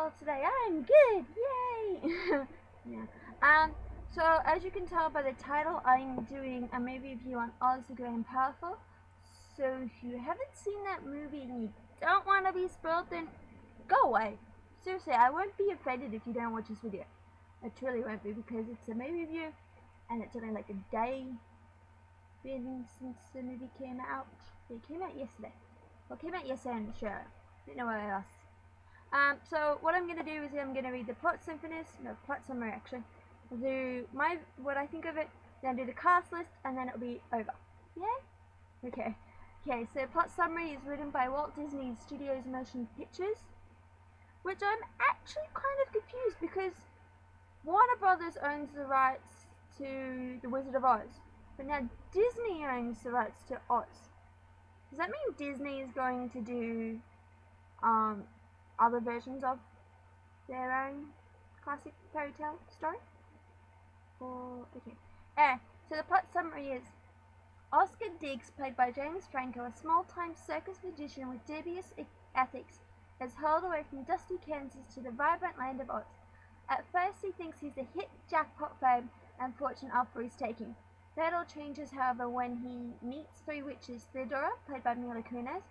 well today? I'm good, yay! Yeah. So as you can tell by the title, I'm doing a movie review on Oz the Great and Powerful. So if you haven't seen that movie and you don't want to be spoiled, then go away. Seriously, I won't be offended if you don't watch this video. I truly won't be, because it's a movie review and it's only like a day been since the movie came out. It came out yesterday. Well, it came out yesterday on the show. Didn't know what else. So what I'm going to do is I'm going to read the plot summary actually. I'll do what I think of it, then do the cast list, and then it'll be over. Yeah? Okay. Okay, so plot summary is written by Walt Disney Studios Motion Pictures, which I'm actually kind of confused because Warner Brothers owns the rights to The Wizard of Oz, but now Disney owns the rights to Oz. Does that mean Disney is going to do other versions of their own classic fairy tale story? Or okay. So the plot summary is Oscar Diggs, played by James Franco, a small-time circus magician with dubious ethics, is hurled away from dusty Kansas to the vibrant land of Oz. At first he thinks he's the hit jackpot fame and fortune up for his taking. That all changes, however, when he meets three witches, Theodora, played by Mila Kunis,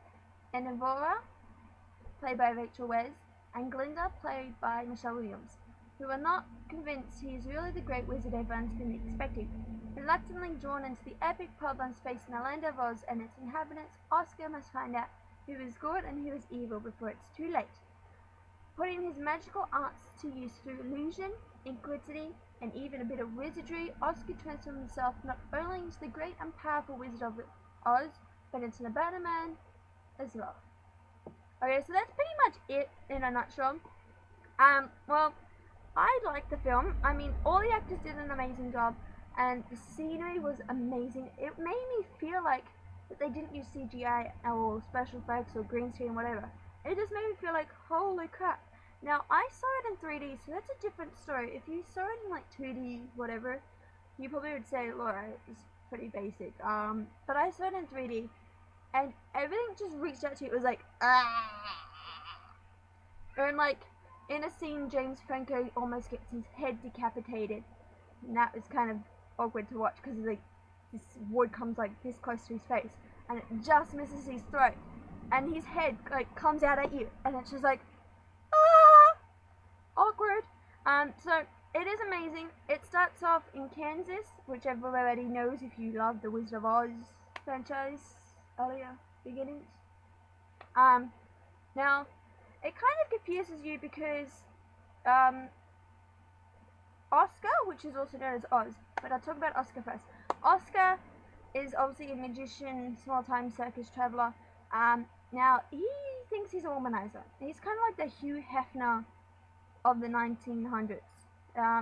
and Evora, played by Rachel Weisz, and Glinda, played by Michelle Williams, who are not convinced he is really the great wizard everyone's been expecting. Reluctantly drawn into the epic problems facing the land of Oz and its inhabitants, Oscar must find out who is good and who is evil before it's too late. Putting his magical arts to use through illusion, ingenuity, and even a bit of wizardry, Oscar transforms himself not only into the great and powerful Wizard of Oz, but into the better man as well. Okay, so that's pretty much it in a nutshell. Well, I liked the film. I mean, all the actors did an amazing job, and the scenery was amazing. It made me feel like that they didn't use CGI or special effects or green screen, whatever. It just made me feel like, holy crap. Now, I saw it in 3D, so that's a different story. If you saw it in like 2D, whatever, you probably would say, Laura, it's pretty basic. But I saw it in 3D, and everything just reached out to you. It was like, ah! And like, in a scene, James Franco almost gets his head decapitated. And that was kind of awkward to watch, because like, this wood comes like this close to his face, and it just misses his throat. And his head like comes out at you, and it's just like, awkward. So it is amazing. It starts off in Kansas, which everybody knows if you love the Wizard of Oz franchise earlier beginnings. Now it kind of confuses you because Oscar, which is also known as Oz, but I'll talk about Oscar first. Oscar is obviously a magician, small-time circus traveler. Now he thinks he's a womanizer. He's kind of like the Hugh Hefner of the 1900s.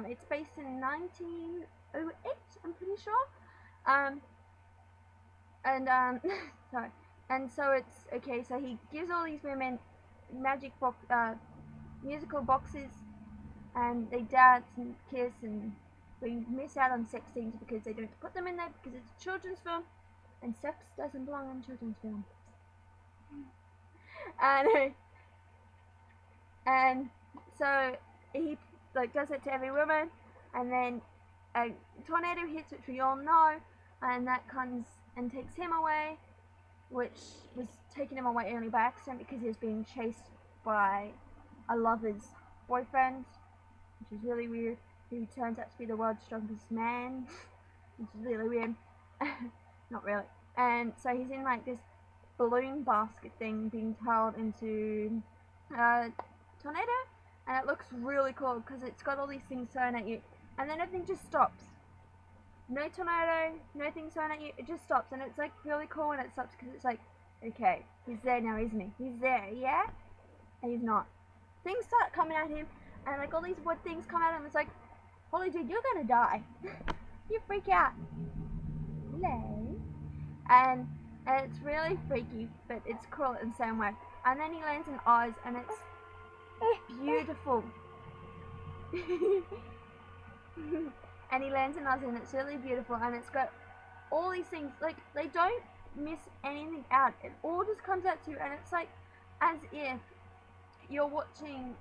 It's based in 1908, I'm pretty sure. Sorry. And so it's okay. So he gives all these women musical boxes, and they dance and kiss, and we miss out on sex scenes because they don't put them in there because it's a children's film, and sex doesn't belong in children's films. And so he like does it to every woman, and then a tornado hits, which we all know, and that comes and takes him away, which was taking him away only by accident because he was being chased by a lover's boyfriend, which is really weird, who turns out to be the world's strongest man, which is really weird. Not really. And so he's in like this balloon basket thing being hurled into a tornado, and it looks really cool because it's got all these things thrown at you, and then everything just stops. No tornado, no things thrown at you, it just stops, and it's like really cool when it stops because it's like, okay, he's there now, isn't he? He's there, yeah? And he's not. Things start coming at him, and like all these wood things come at him. It's like, holy dude, you're gonna die. You freak out. Hello. And it's really freaky, but it's cool in the same way. And then he lands in Oz, and it's beautiful. And he lands in Oz, and it's really beautiful, and it's got all these things, like, they don't miss anything out. It all just comes out to you, and it's like as if you're watching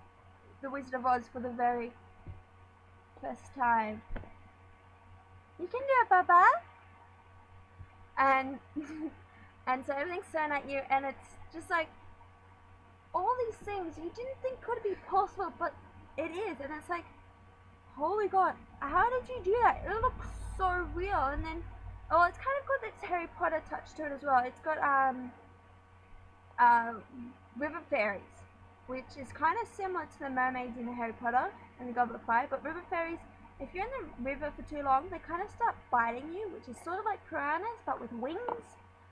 The Wizard of Oz for the very first time. You can do it, Baba! And and so everything's thrown at you, and it's just like all these things you didn't think could be possible, but it is, and it's like, holy god, how did you do that? It looks so real. And then, oh, it's kind of got this Harry Potter touch to it as well. It's got river fairies, which is kind of similar to the mermaids in the Harry Potter and the Goblet of Fire, but river fairies, if you're in the river for too long, they kind of start biting you, which is sort of like piranhas, but with wings,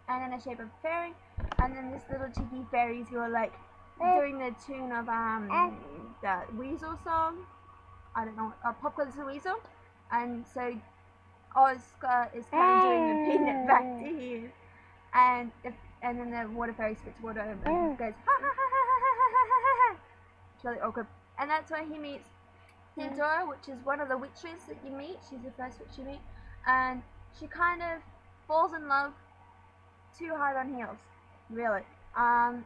and in the shape of a fairy. And then this little cheeky fairies who are like doing the tune of the Weasel song. I don't know, Popcorn's the Weasel. And so Oscar is kind of doing the peanut back to him. And then the water fairy spits water over and goes ha ha ha ha ha ha ha ha ha. It's really awkward. And that's where he meets Theodora, which is one of the witches that you meet. She's the first witch you meet. And she kind of falls in love too hard on heels. Really. What can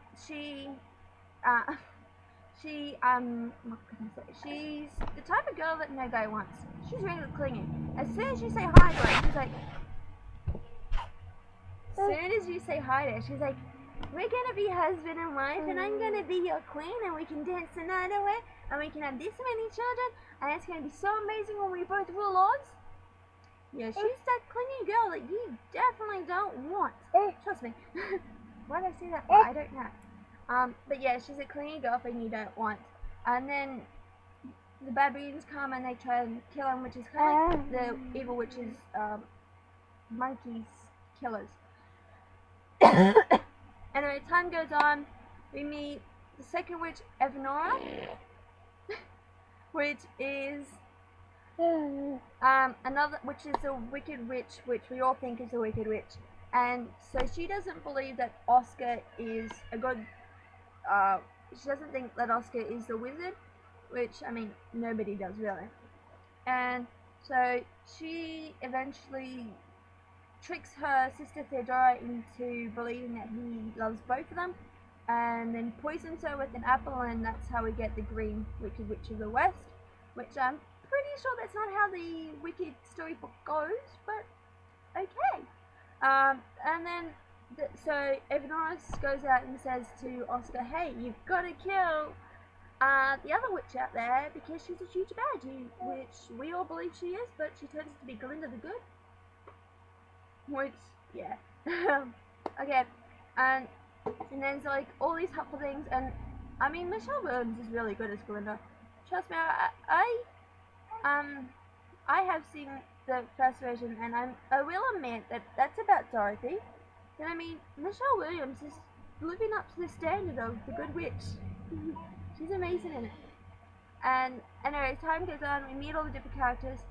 I say? She's the type of girl that no guy wants. She's really clingy. As soon as you say hi to her, she's like, she's like, we're gonna be husband and wife, and I'm gonna be your queen, and we can dance the night away, and we can have this many children, and it's gonna be so amazing when we both rule Oz. Yeah, she's that clingy girl that you definitely don't want. Trust me. Why did I say that? I don't know. But yeah, she's a clingy girlfriend you don't want. And then the baboons come and they try and kill him, which is kind of like the evil witches, monkeys, killers. Anyway, time goes on. We meet the second witch, Evanora, which is another, which is a wicked witch, which we all think is a wicked witch. And so she doesn't believe that Oscar is a good. She doesn't think that Oscar is the wizard, which, I mean, nobody does really. And so she eventually tricks her sister Theodora into believing that he loves both of them, and then poisons her with an apple, and that's how we get the Green Wicked Witch of the West, which I'm pretty sure that's not how the Wicked storybook goes, but okay. And then so Evanora goes out and says to Oscar, hey, you've got to kill the other witch out there because she's a huge bad, which we all believe she is, but she turns to be Glinda the Good. Which, yeah. Okay, and then so like all these helpful things, and I mean Michelle Williams is really good as Glinda. Trust me, I have seen the first version, and I will admit that that's about Dorothy. And I mean, Michelle Williams is living up to the standard of the Good Witch. She's amazing in it. And anyway, time goes on, we meet all the different characters,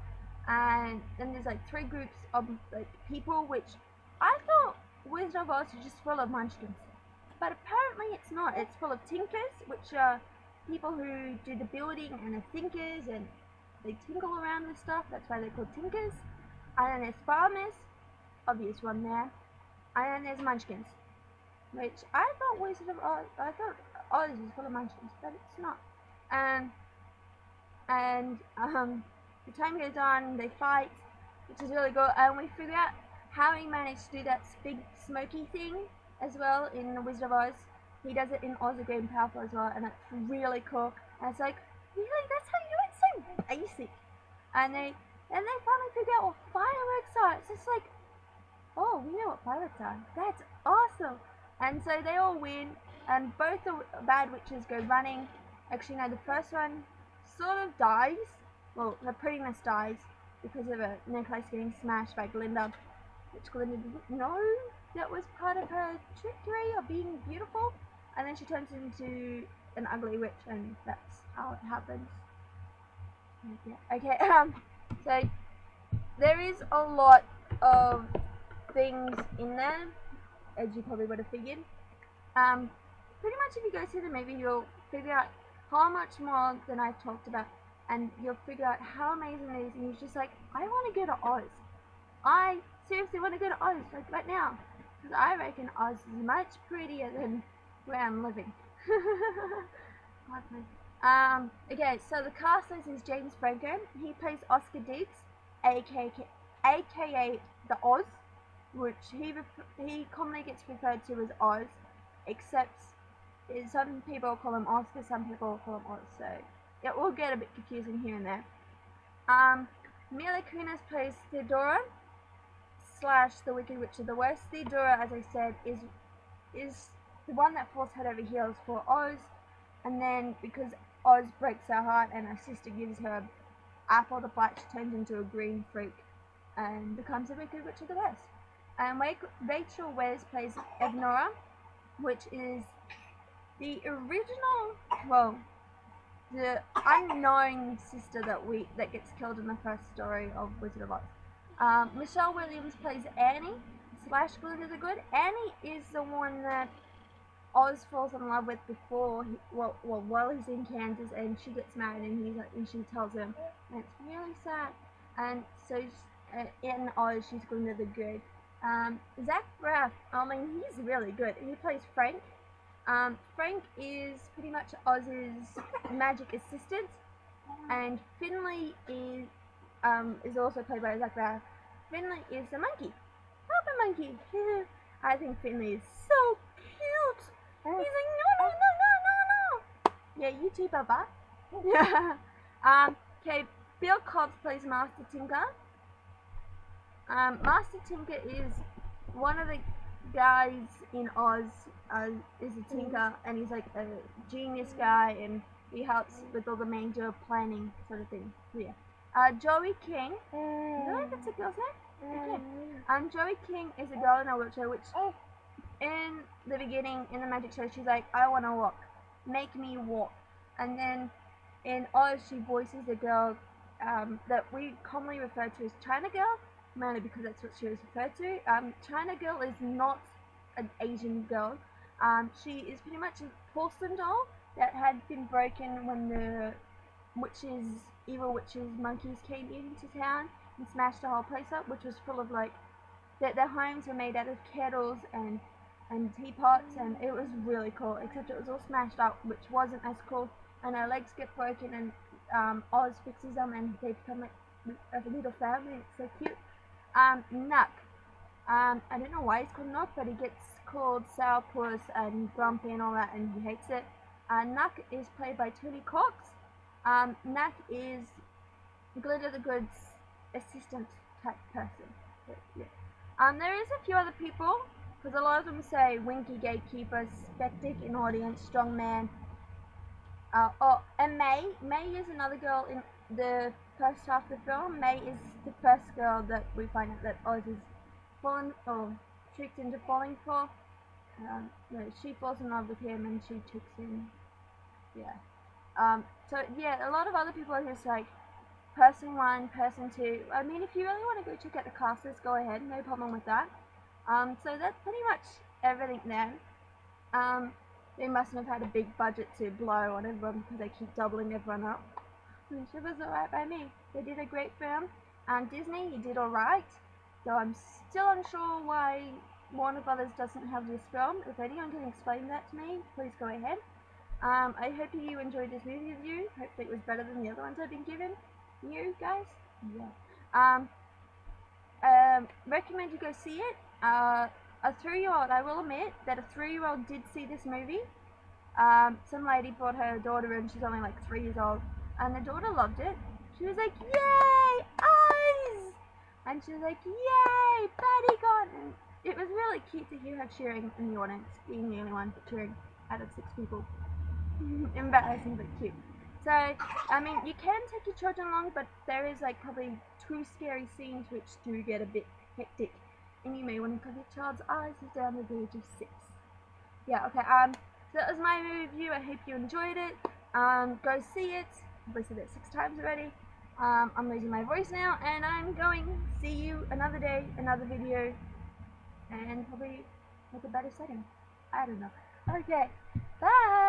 and then there's like 3 groups of like people, which I thought Wizard of Oz is just full of munchkins. But apparently it's not. It's full of tinkers, which are people who do the building, and are thinkers, and they tinkle around with stuff. That's why they're called tinkers. And then there's farmers, obvious one there. And then there's munchkins, which I thought Wizard of Oz, I thought Oz is full of munchkins, but it's not. And the time goes on, they fight, which is really good, and we figure out how he managed to do that big smoky thing as well in The Wizard of Oz. He does it in Oz the Great and Powerful as well, and it's really cool. And it's like, really, that's how you do it? So basic. And they finally figure out what fireworks are. It's just like, oh, we know what fireworks are. That's awesome. And so they all win, and both the bad witches go running. Actually, no, the first one sort of dies. Well, the prettiness dies because of a necklace getting smashed by Glinda, which Glinda didn't know that was part of her trickery of being beautiful. And then she turns into an ugly witch, and that's how it happens. Yeah. Okay, so there is a lot of things in there, as you probably would have figured. Pretty much if you go see the movie, you'll figure out how much more than I've talked about, and you'll figure out how amazing it is, and you're just like, I want to go to Oz. I seriously want to go to Oz, like right now, because I reckon Oz is much prettier than where I'm living. Okay, so the cast list is James Franco. He plays Oscar Deeks, aka the Oz, which he commonly gets referred to as Oz, except some people call him Oscar, some people call him Oz, so it will get a bit confusing here and there. Mila Kunis plays Theodora / the Wicked Witch of the West. Theodora, as I said, is the one that falls head over heels for Oz, and then because Oz breaks her heart and her sister gives her an apple to bite, she turns into a green freak and becomes the Wicked Witch of the West. And Rachel Weisz plays Evnora, which is the original, well, the unknown sister that gets killed in the first story of Wizard of Oz. Michelle Williams plays Annie / Glinda the Good. Annie is the one that Oz falls in love with before, while he's in Kansas, and she gets married, and she tells him, and it's really sad. And so in Oz, she's Glinda the Good. Zach Braff, I mean, he's really good. He plays Frank. Frank is pretty much Oz's magic assistant, and Finley is also played by Zach Braff. Finley is the monkey. Papa Monkey. I think Finley is so cute. He's like, no. Yeah, you too, Papa. Okay, Bill Cobbs plays Master Tinker. Master Tinker is one of the guys in Oz, is a tinker, and he's like a genius guy, and he helps with all the major planning sort of thing. So yeah. Joey King. Really? That's a girl's name? Okay. Joey King is a girl in a wheelchair, which in the beginning, in the magic show, she's like, I want to walk. Make me walk. And then in Oz, she voices a girl that we commonly refer to as China Girl, mainly because that's what she was referred to. China Girl is not an Asian girl. She is pretty much a porcelain doll that had been broken when the evil witches, monkeys came into town and smashed the whole place up, which was full of like, their homes were made out of kettles and teapots, and it was really cool, except it was all smashed up, which wasn't as cool, and her legs get broken, and Oz fixes them, and they become like a little family. It's so cute. Nuck. I don't know why he's called Nuck, but he gets called Sourpuss and Grumpy and all that, and he hates it. Nuck is played by Tony Cox. Nuck is Glinda the Good's assistant type person. But, yeah. There is a few other people, because a lot of them say Winky Gatekeeper, Spectic in audience, Strong Man. And May. May is another girl in the first half of the film. May is the first girl that we find out that Oz is tricked into falling for. She falls in love with him and she tricks him. Yeah. So yeah, a lot of other people are just like person 1, person 2. I mean, if you really want to go check out the cast list, go ahead, no problem with that. So that's pretty much everything there. They mustn't have had a big budget to blow on everyone because they keep doubling everyone up. Which was alright by me. They did a great film. Disney, you did alright. So I'm still unsure why Warner Brothers doesn't have this film. If anyone can explain that to me, please go ahead. I hope you enjoyed this movie review. Hopefully it was better than the other ones I've been given. You guys? Yeah. Recommend you go see it. A 3-year-old, I will admit that a 3-year-old did see this movie. Some lady brought her daughter in, she's only like 3 years old, and the daughter loved it. She was like, yay, eyes! And she was like, yay, Betty got it! It was really cute to hear her cheering in the audience, being the only one cheering out of 6 people. Embarrassing but cute. So, I mean, you can take your children along, but there is like probably 2 scary scenes which do get a bit hectic, and you may want to cover your child's eyes down the age of 6. Yeah, okay, so that was my review. I hope you enjoyed it. Go see it. I've said it 6 times already. I'm losing my voice now, and I'm going to see you another day, another video, and probably make a better setting. I don't know. Okay, bye!